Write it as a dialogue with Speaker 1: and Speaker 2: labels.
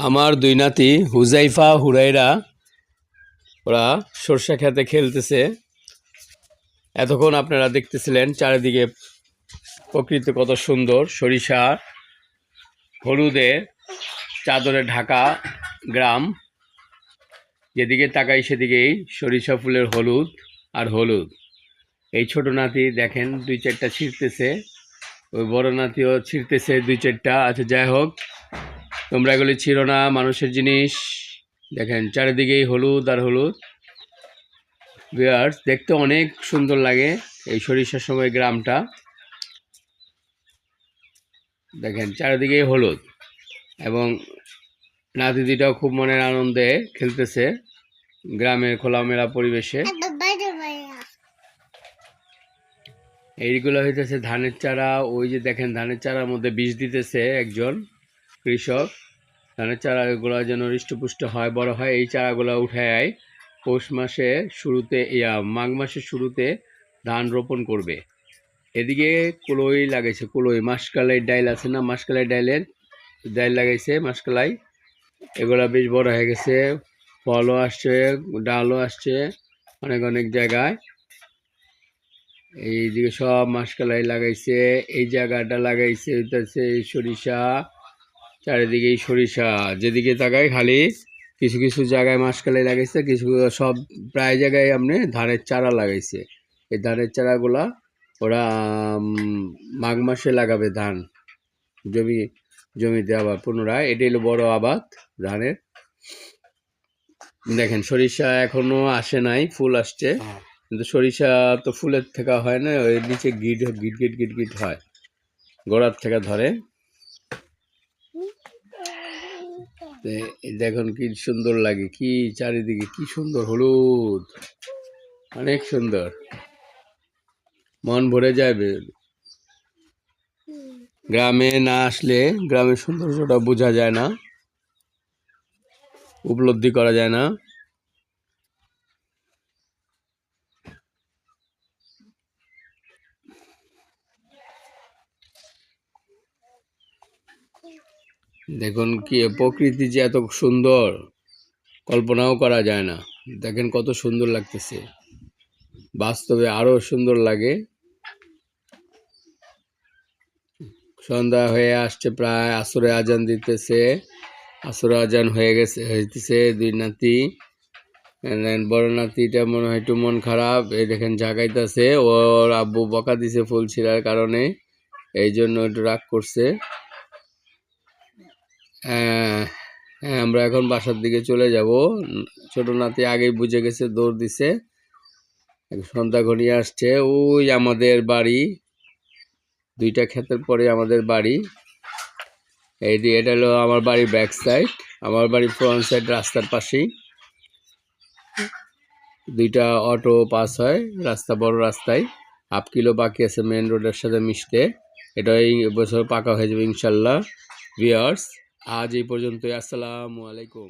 Speaker 1: আমার দুই নাতি হুজাইফা হুরাইরা ওরা সরষা খেতে খেলতেছে। এতক্ষণ আপনারা দেখতেছিলেন চারিদিকে প্রকৃতি কত সুন্দর, সরিষা হলুদে চাদরে ঢাকা গ্রাম। যেদিকে তাকাই সেদিকেই সরিষা ফুলের হলুদ আর হলুদ। এই ছোট নাতি দেখেন দুই চারটা ছিঁড়তেছে, ওই বড় নাতিও ছিঁড়তেছে দুই চারটা। আচ্ছা যাই হোক, তোমরা এগুলি ছিঁড়ো না, মানুষের জিনিস। দেখেন চারিদিকেই হলুদ আর হলুদ। ভিউয়ার্স, দেখতে অনেক সুন্দর লাগে এই সরিষার সময় গ্রামটা। দেখেন চারিদিকেই হলুদ, এবং নাতি দুটাও খুব মনের আনন্দে খেলতেছে গ্রামের খোলামেলা পরিবেশে। এইগুলো হইতেছে ধানের চারা। ওই যে দেখেন ধানের চারার মধ্যে বীজ দিতেছে একজন কৃষক। ধানের চারাগুলো যেন হৃষ্টপুষ্ট হয়, বড় হয়। এই চারাগুলো উঠায় পৌষ মাসে শুরুতে, মাঘ মাসের শুরুতে ধান রোপণ করবে। এদিকে কুলোই লাগাইছে, কুলোই মাসকালাই ডাইল আছে না, মাসকালাই ডাইলের ডাইল লাগাইছে মাসকালাই। এগুলা বেশ বড় হয়ে গেছে, ফলও আসছে, ডালও আসছে অনেক অনেক জায়গায়। এইদিকে সব মাসকালাই লাগাইছে। এই জায়গাটা লাগাইছে হইতেছে সরিষা, চারিদিকেই সরিষা। যেদিকে তাকাই খালি কিছু কিছু জায়গায় মাসকালাই লাগাইছে, কিছু সব প্রায় জায়গায় আপনি ধানের চারা লাগাইছে। এই ধানের চারাগুলা ওরা মাঘ মাসে লাগাবে ধান জমিতে আবার পুনরায়। এটাই হলো বড় আবাদ ধানের। দেখেন সরিষা এখনো আসে নাই, ফুল আসছে, কিন্তু সরিষা তো ফুলের থেকে হয় না, ওই নিচে গিট গিট গিট গিট গিট হয়, গোড়ার থেকে ধরে। দেখুন কি সুন্দর লাগে, কি চারিদিকে কি সুন্দর হলুদ, অনেক সুন্দর, মন ভরে যাবে। গ্রামে না আসলে গ্রামের সৌন্দর্যটা বোঝা যায় না, উপলব্ধি করা যায় না। দেখুন কি প্রকৃতি যে এত সুন্দর, কল্পনাও করা যায় না। দেখেন কত সুন্দর লাগতেছে, বাস্তবে আরো সুন্দর লাগে। সন্ধ্যা হয়ে আসছে, প্রায় আসরে আজান দিতেছে, আসরে আজান হয়ে গেছে হইতেছে। দুই নাতি, বড় নাতিটা মনে হয় একটু মন খারাপ, এই দেখেন ঝাঁকাইতেছে। ওর আব্বু বকা দিছে ফুল ছিঁড়ার কারণে, এই জন্য একটু রাগ করছে। হ্যাঁ, আমরা এখন বাসার দিকে চলে যাব। ছোট নাতি আগেই বুঝে গেছে, দৌড় দিছে। সন্ধ্যা ঘনিয়ে আসছে। ওই আমাদের বাড়ি, দুইটা ক্ষেতের পরে আমাদের বাড়ি। এটা হলো আমার বাড়ির ব্যাক সাইড, আমার বাড়ির ফ্রন্ট সাইড রাস্তার পাশেই। দুইটা অটো পাস হয়, রাস্তা বড় রাস্তায়। 1/2 কিলো বাকি আছে মেন রোডের সাথে মিশতে। এটা এই বছর পাকা হয়ে যাবে ইনশাল্লাহ। ভিউয়ার্স, আজ এই পর্যন্তই। আসসালামু আলাইকুম।